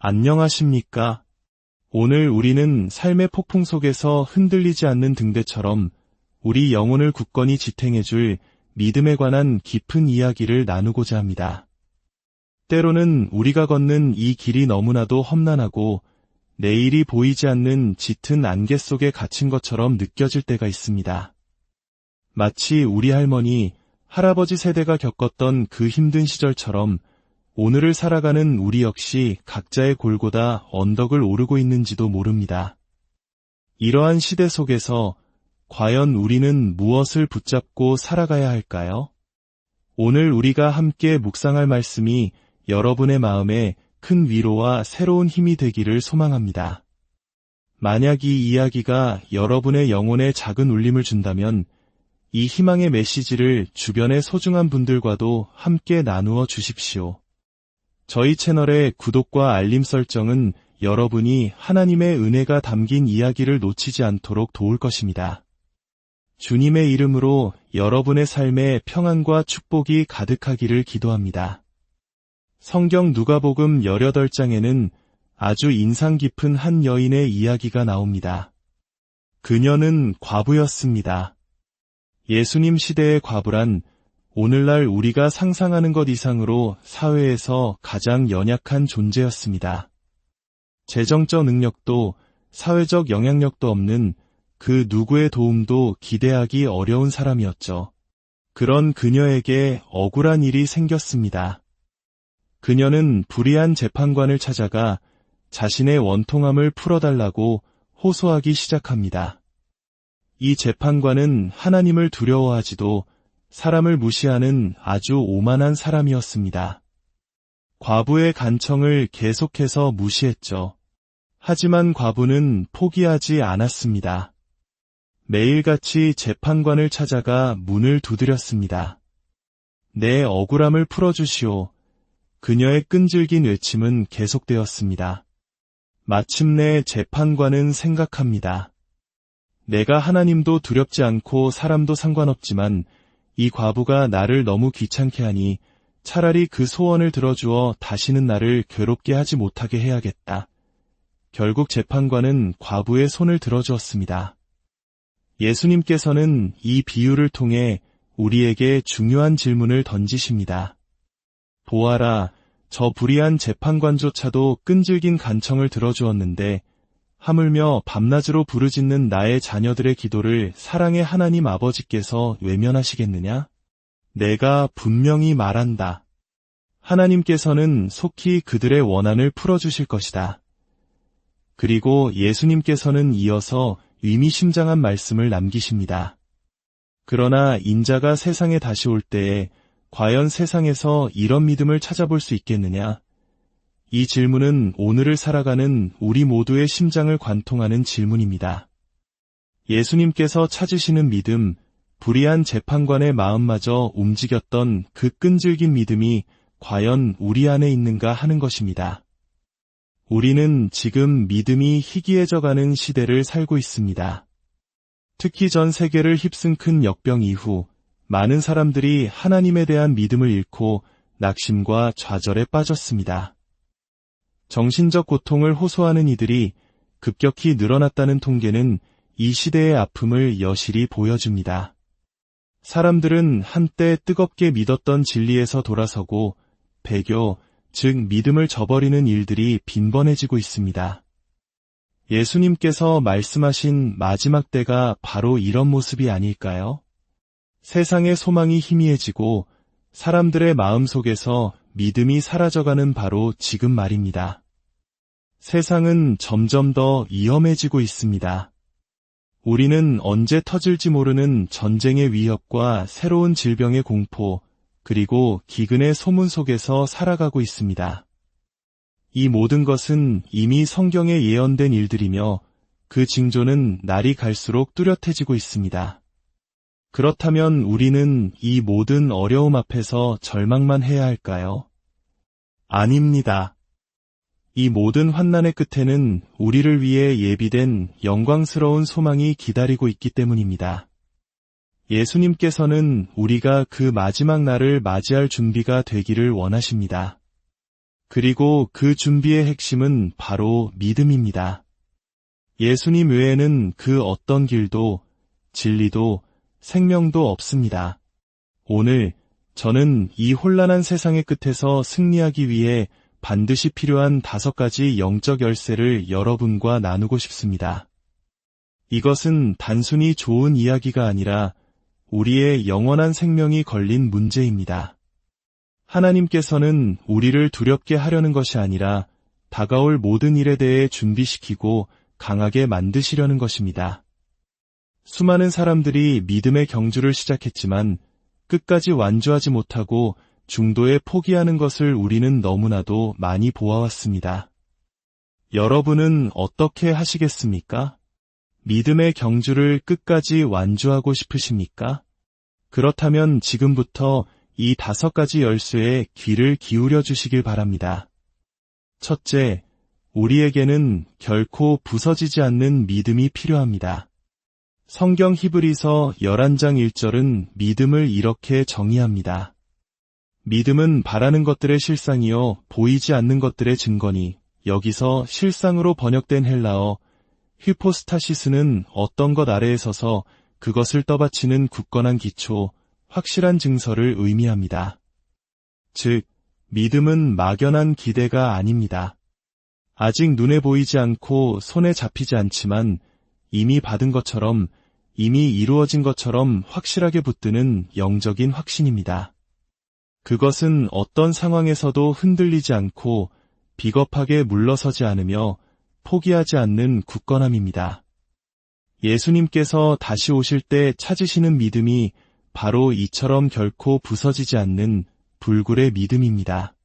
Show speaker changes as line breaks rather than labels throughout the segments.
안녕하십니까? 오늘 우리는 삶의 폭풍 속에서 흔들리지 않는 등대처럼 우리 영혼을 굳건히 지탱해줄 믿음에 관한 깊은 이야기를 나누고자 합니다. 때로는 우리가 걷는 이 길이 너무나도 험난하고 내일이 보이지 않는 짙은 안개 속에 갇힌 것처럼 느껴질 때가 있습니다. 마치 우리 할머니, 할아버지 세대가 겪었던 그 힘든 시절처럼 오늘을 살아가는 우리 역시 각자의 골고다 언덕을 오르고 있는지도 모릅니다. 이러한 시대 속에서 과연 우리는 무엇을 붙잡고 살아가야 할까요? 오늘 우리가 함께 묵상할 말씀이 여러분의 마음에 큰 위로와 새로운 힘이 되기를 소망합니다. 만약 이 이야기가 여러분의 영혼에 작은 울림을 준다면 이 희망의 메시지를 주변의 소중한 분들과도 함께 나누어 주십시오. 저희 채널의 구독과 알림 설정은 여러분이 하나님의 은혜가 담긴 이야기를 놓치지 않도록 도울 것입니다. 주님의 이름으로 여러분의 삶에 평안과 축복이 가득하기를 기도합니다. 성경 누가복음 18장에는 아주 인상 깊은 한 여인의 이야기가 나옵니다. 그녀는 과부였습니다. 예수님 시대의 과부란 오늘날 우리가 상상하는 것 이상으로 사회에서 가장 연약한 존재였습니다. 재정적 능력도 사회적 영향력도 없는 그 누구의 도움도 기대하기 어려운 사람이었죠. 그런 그녀에게 억울한 일이 생겼습니다. 그녀는 불의한 재판관을 찾아가 자신의 원통함을 풀어달라고 호소하기 시작합니다. 이 재판관은 하나님을 두려워하지도 사람을 무시하는 아주 오만한 사람이었습니다. 과부의 간청을 계속해서 무시했죠. 하지만 과부는 포기하지 않았습니다. 매일같이 재판관을 찾아가 문을 두드렸습니다. 내 억울함을 풀어주시오. 그녀의 끈질긴 외침은 계속되었습니다. 마침내 재판관은 생각합니다. 내가 하나님도 두렵지 않고 사람도 상관없지만 이 과부가 나를 너무 귀찮게 하니 차라리 그 소원을 들어주어 다시는 나를 괴롭게 하지 못하게 해야겠다. 결국 재판관은 과부의 손을 들어주었습니다. 예수님께서는 이 비유를 통해 우리에게 중요한 질문을 던지십니다. 보아라, 저 불의한 재판관조차도 끈질긴 간청을 들어주었는데 하물며 밤낮으로 부르짖는 나의 자녀들의 기도를 사랑의 하나님 아버지께서 외면하시겠느냐? 내가 분명히 말한다. 하나님께서는 속히 그들의 원한을 풀어주실 것이다. 그리고 예수님께서는 이어서 의미심장한 말씀을 남기십니다. 그러나 인자가 세상에 다시 올 때에 과연 세상에서 이런 믿음을 찾아볼 수 있겠느냐? 이 질문은 오늘을 살아가는 우리 모두의 심장을 관통하는 질문입니다. 예수님께서 찾으시는 믿음, 불의한 재판관의 마음마저 움직였던 그 끈질긴 믿음이 과연 우리 안에 있는가 하는 것입니다. 우리는 지금 믿음이 희귀해져가는 시대를 살고 있습니다. 특히 전 세계를 휩쓴 큰 역병 이후 많은 사람들이 하나님에 대한 믿음을 잃고 낙심과 좌절에 빠졌습니다. 정신적 고통을 호소하는 이들이 급격히 늘어났다는 통계는 이 시대의 아픔을 여실히 보여줍니다. 사람들은 한때 뜨겁게 믿었던 진리에서 돌아서고 배교, 즉 믿음을 저버리는 일들이 빈번해지고 있습니다. 예수님께서 말씀하신 마지막 때가 바로 이런 모습이 아닐까요? 세상의 소망이 희미해지고 사람들의 마음속에서 믿음이 사라져가는 바로 지금 말입니다. 세상은 점점 더 위험해지고 있습니다. 우리는 언제 터질지 모르는 전쟁의 위협과 새로운 질병의 공포, 그리고 기근의 소문 속에서 살아가고 있습니다. 이 모든 것은 이미 성경에 예언된 일들이며 그 징조는 날이 갈수록 뚜렷해지고 있습니다. 그렇다면 우리는 이 모든 어려움 앞에서 절망만 해야 할까요? 아닙니다. 이 모든 환난의 끝에는 우리를 위해 예비된 영광스러운 소망이 기다리고 있기 때문입니다. 예수님께서는 우리가 그 마지막 날을 맞이할 준비가 되기를 원하십니다. 그리고 그 준비의 핵심은 바로 믿음입니다. 예수님 외에는 그 어떤 길도, 진리도, 생명도 없습니다. 오늘 저는 이 혼란한 세상의 끝에서 승리하기 위해 반드시 필요한 5가지 영적 열쇠를 여러분과 나누고 싶습니다. 이것은 단순히 좋은 이야기가 아니라 우리의 영원한 생명이 걸린 문제입니다. 하나님께서는 우리를 두렵게 하려는 것이 아니라 다가올 모든 일에 대해 준비시키고 강하게 만드시려는 것입니다. 수많은 사람들이 믿음의 경주를 시작했지만 끝까지 완주하지 못하고 중도에 포기하는 것을 우리는 너무나도 많이 보아왔습니다. 여러분은 어떻게 하시겠습니까? 믿음의 경주를 끝까지 완주하고 싶으십니까? 그렇다면 지금부터 이 5가지 열쇠에 귀를 기울여 주시길 바랍니다. 첫째, 우리에게는 결코 부서지지 않는 믿음이 필요합니다. 성경 히브리서 11장 1절은 믿음을 이렇게 정의합니다. 믿음은 바라는 것들의 실상이요 보이지 않는 것들의 증거니. 여기서 실상으로 번역된 헬라어 히포스타시스는 어떤 것 아래에 서서 그것을 떠받치는 굳건한 기초, 확실한 증서를 의미합니다. 즉, 믿음은 막연한 기대가 아닙니다. 아직 눈에 보이지 않고 손에 잡히지 않지만 이미 받은 것처럼, 이미 이루어진 것처럼 확실하게 붙드는 영적인 확신입니다. 그것은 어떤 상황에서도 흔들리지 않고 비겁하게 물러서지 않으며 포기하지 않는 굳건함입니다. 예수님께서 다시 오실 때 찾으시는 믿음이 바로 이처럼 결코 부서지지 않는 불굴의 믿음입니다.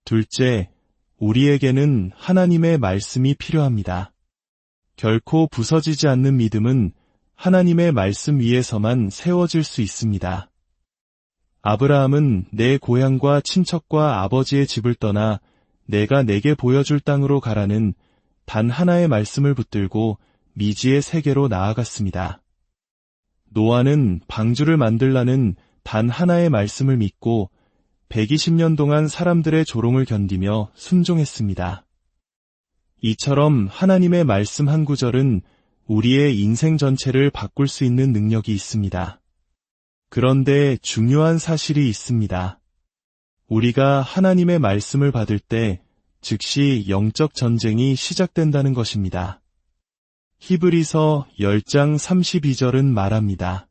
둘째, 우리에게는 하나님의 말씀이 필요합니다. 결코 부서지지 않는 믿음은 하나님의 말씀 위에서만 세워질 수 있습니다. 아브라함은 내 고향과 친척과 아버지의 집을 떠나 내가 내게 보여줄 땅으로 가라는 단 하나의 말씀을 붙들고 미지의 세계로 나아갔습니다. 노아는 방주를 만들라는 단 하나의 말씀을 믿고 120년 동안 사람들의 조롱을 견디며 순종했습니다. 이처럼 하나님의 말씀 한 구절은 우리의 인생 전체를 바꿀 수 있는 능력이 있습니다. 그런데 중요한 사실이 있습니다. 우리가 하나님의 말씀을 받을 때 즉시 영적 전쟁이 시작된다는 것입니다. 히브리서 10장 32절은 말합니다.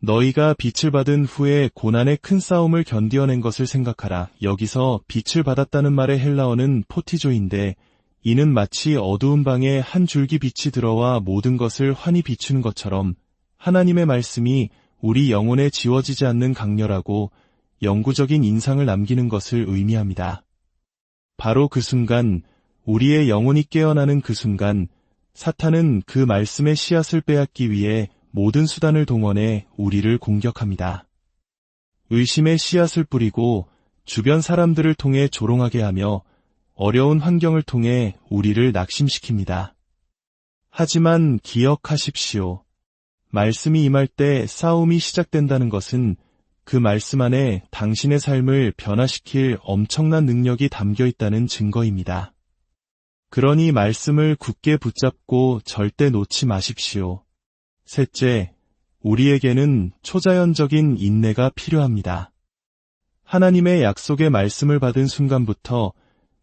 너희가 빛을 받은 후에 고난의 큰 싸움을 견디어낸 것을 생각하라. 여기서 빛을 받았다는 말의 헬라어는 포티조인데 이는 마치 어두운 방에 한 줄기 빛이 들어와 모든 것을 환히 비추는 것처럼 하나님의 말씀이 우리 영혼에 지워지지 않는 강렬하고 영구적인 인상을 남기는 것을 의미합니다. 바로 그 순간, 우리의 영혼이 깨어나는 그 순간, 사탄은 그 말씀의 씨앗을 빼앗기 위해 모든 수단을 동원해 우리를 공격합니다. 의심의 씨앗을 뿌리고 주변 사람들을 통해 조롱하게 하며 어려운 환경을 통해 우리를 낙심시킵니다. 하지만 기억하십시오. 말씀이 임할 때 싸움이 시작된다는 것은 그 말씀 안에 당신의 삶을 변화시킬 엄청난 능력이 담겨 있다는 증거입니다. 그러니 말씀을 굳게 붙잡고 절대 놓지 마십시오. 셋째, 우리에게는 초자연적인 인내가 필요합니다. 하나님의 약속의 말씀을 받은 순간부터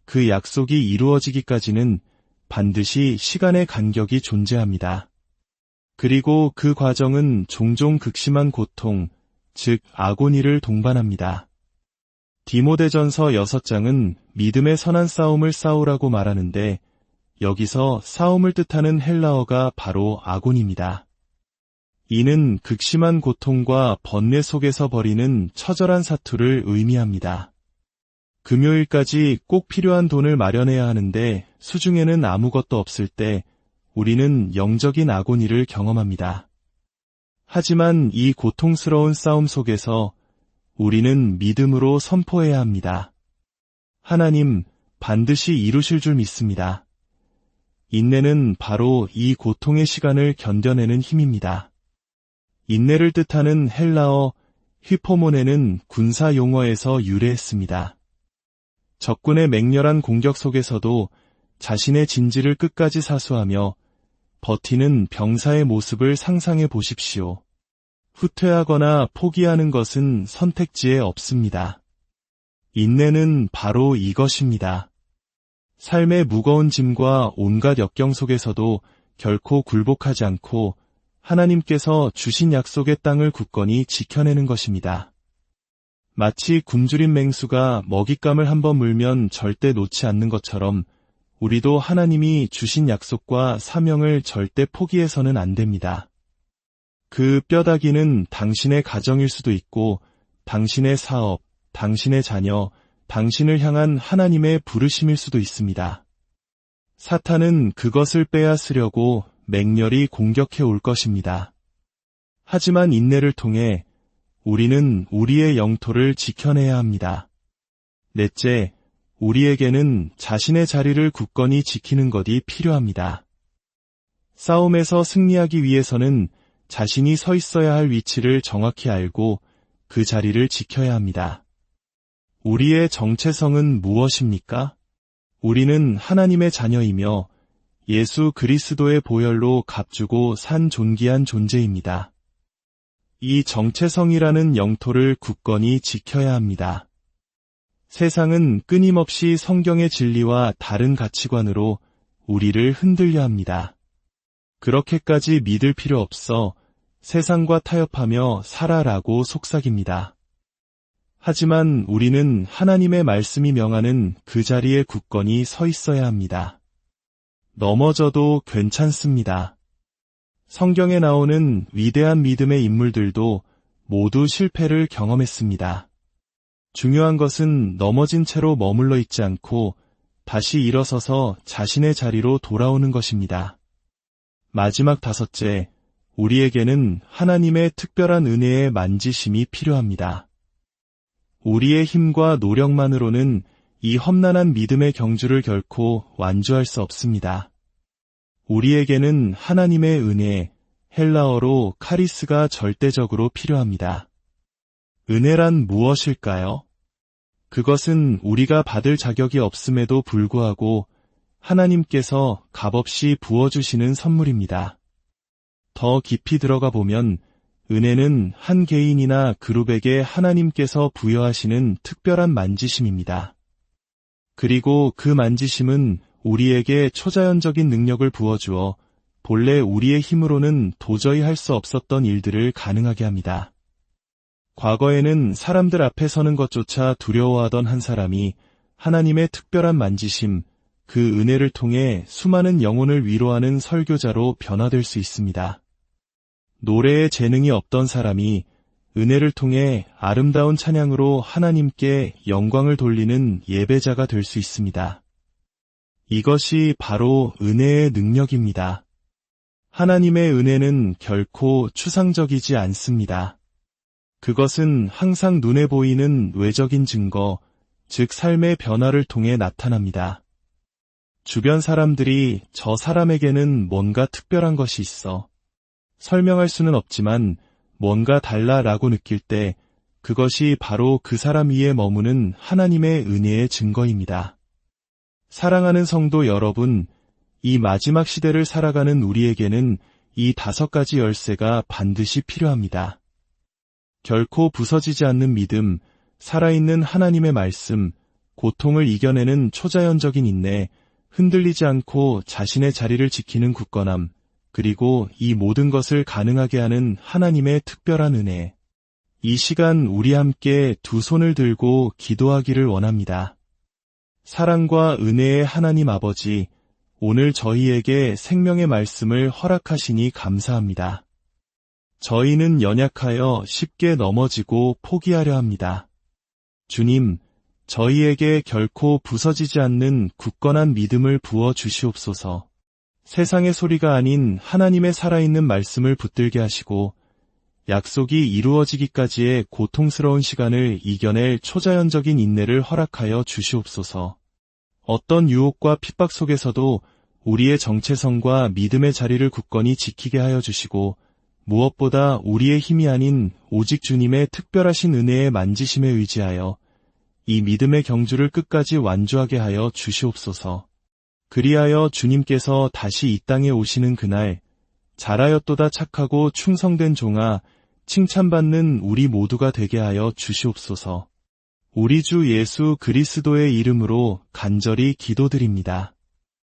그 약속이 이루어지기까지는 반드시 시간의 간격이 존재합니다. 그리고 그 과정은 종종 극심한 고통, 즉 아고니를 동반합니다. 디모데전서 6장은 믿음의 선한 싸움을 싸우라고 말하는데 여기서 싸움을 뜻하는 헬라어가 바로 아고니입니다. 이는 극심한 고통과 번뇌 속에서 벌이는 처절한 사투를 의미합니다. 금요일까지 꼭 필요한 돈을 마련해야 하는데 수중에는 아무것도 없을 때 우리는 영적인 아고니를 경험합니다. 하지만 이 고통스러운 싸움 속에서 우리는 믿음으로 선포해야 합니다. 하나님, 반드시 이루실 줄 믿습니다. 인내는 바로 이 고통의 시간을 견뎌내는 힘입니다. 인내를 뜻하는 헬라어 휘포모네는 군사 용어에서 유래했습니다. 적군의 맹렬한 공격 속에서도 자신의 진지를 끝까지 사수하며 버티는 병사의 모습을 상상해 보십시오. 후퇴하거나 포기하는 것은 선택지에 없습니다. 인내는 바로 이것입니다. 삶의 무거운 짐과 온갖 역경 속에서도 결코 굴복하지 않고 하나님께서 주신 약속의 땅을 굳건히 지켜내는 것입니다. 마치 굶주린 맹수가 먹잇감을 한번 물면 절대 놓지 않는 것처럼 우리도 하나님이 주신 약속과 사명을 절대 포기해서는 안 됩니다. 그 뼈다귀는 당신의 가정일 수도 있고 당신의 사업, 당신의 자녀, 당신을 향한 하나님의 부르심일 수도 있습니다. 사탄은 그것을 빼앗으려고 맹렬히 공격해 올 것입니다. 하지만 인내를 통해 우리는 우리의 영토를 지켜내야 합니다. 넷째, 우리에게는 자신의 자리를 굳건히 지키는 것이 필요합니다. 싸움에서 승리하기 위해서는 자신이 서 있어야 할 위치를 정확히 알고 그 자리를 지켜야 합니다. 우리의 정체성은 무엇입니까? 우리는 하나님의 자녀이며 예수 그리스도의 보혈로 값주고 산 존귀한 존재입니다. 이 정체성이라는 영토를 굳건히 지켜야 합니다. 세상은 끊임없이 성경의 진리와 다른 가치관으로 우리를 흔들려 합니다. 그렇게까지 믿을 필요 없어 세상과 타협하며 살아라고 속삭입니다. 하지만 우리는 하나님의 말씀이 명하는 그 자리에 굳건히 서 있어야 합니다. 넘어져도 괜찮습니다. 성경에 나오는 위대한 믿음의 인물들도 모두 실패를 경험했습니다. 중요한 것은 넘어진 채로 머물러 있지 않고 다시 일어서서 자신의 자리로 돌아오는 것입니다. 마지막 다섯째, 우리에게는 하나님의 특별한 은혜의 만지심이 필요합니다. 우리의 힘과 노력만으로는 이 험난한 믿음의 경주를 결코 완주할 수 없습니다. 우리에게는 하나님의 은혜, 헬라어로 카리스가 절대적으로 필요합니다. 은혜란 무엇일까요? 그것은 우리가 받을 자격이 없음에도 불구하고 하나님께서 값없이 부어주시는 선물입니다. 더 깊이 들어가 보면 은혜는 한 개인이나 그룹에게 하나님께서 부여하시는 특별한 만지심입니다. 그리고 그 만지심은 우리에게 초자연적인 능력을 부어주어 본래 우리의 힘으로는 도저히 할 수 없었던 일들을 가능하게 합니다. 과거에는 사람들 앞에 서는 것조차 두려워하던 한 사람이 하나님의 특별한 만지심, 그 은혜를 통해 수많은 영혼을 위로하는 설교자로 변화될 수 있습니다. 노래에 재능이 없던 사람이 은혜를 통해 아름다운 찬양으로 하나님께 영광을 돌리는 예배자가 될 수 있습니다. 이것이 바로 은혜의 능력입니다. 하나님의 은혜는 결코 추상적이지 않습니다. 그것은 항상 눈에 보이는 외적인 증거, 즉 삶의 변화를 통해 나타납니다. 주변 사람들이 저 사람에게는 뭔가 특별한 것이 있어 설명할 수는 없지만 뭔가 달라라고 느낄 때 그것이 바로 그 사람 위에 머무는 하나님의 은혜의 증거입니다. 사랑하는 성도 여러분, 이 마지막 시대를 살아가는 우리에게는 이 5가지 열쇠가 반드시 필요합니다. 결코 부서지지 않는 믿음, 살아있는 하나님의 말씀, 고통을 이겨내는 초자연적인 인내, 흔들리지 않고 자신의 자리를 지키는 굳건함, 그리고 이 모든 것을 가능하게 하는 하나님의 특별한 은혜. 이 시간 우리 함께 두 손을 들고 기도하기를 원합니다. 사랑과 은혜의 하나님 아버지, 오늘 저희에게 생명의 말씀을 허락하시니 감사합니다. 저희는 연약하여 쉽게 넘어지고 포기하려 합니다. 주님, 저희에게 결코 부서지지 않는 굳건한 믿음을 부어 주시옵소서. 세상의 소리가 아닌 하나님의 살아있는 말씀을 붙들게 하시고 약속이 이루어지기까지의 고통스러운 시간을 이겨낼 초자연적인 인내를 허락하여 주시옵소서. 어떤 유혹과 핍박 속에서도 우리의 정체성과 믿음의 자리를 굳건히 지키게 하여 주시고 무엇보다 우리의 힘이 아닌 오직 주님의 특별하신 은혜의 만지심에 의지하여 이 믿음의 경주를 끝까지 완주하게 하여 주시옵소서. 그리하여 주님께서 다시 이 땅에 오시는 그날, 잘하였도다 착하고 충성된 종아, 칭찬받는 우리 모두가 되게 하여 주시옵소서. 우리 주 예수 그리스도의 이름으로 간절히 기도드립니다.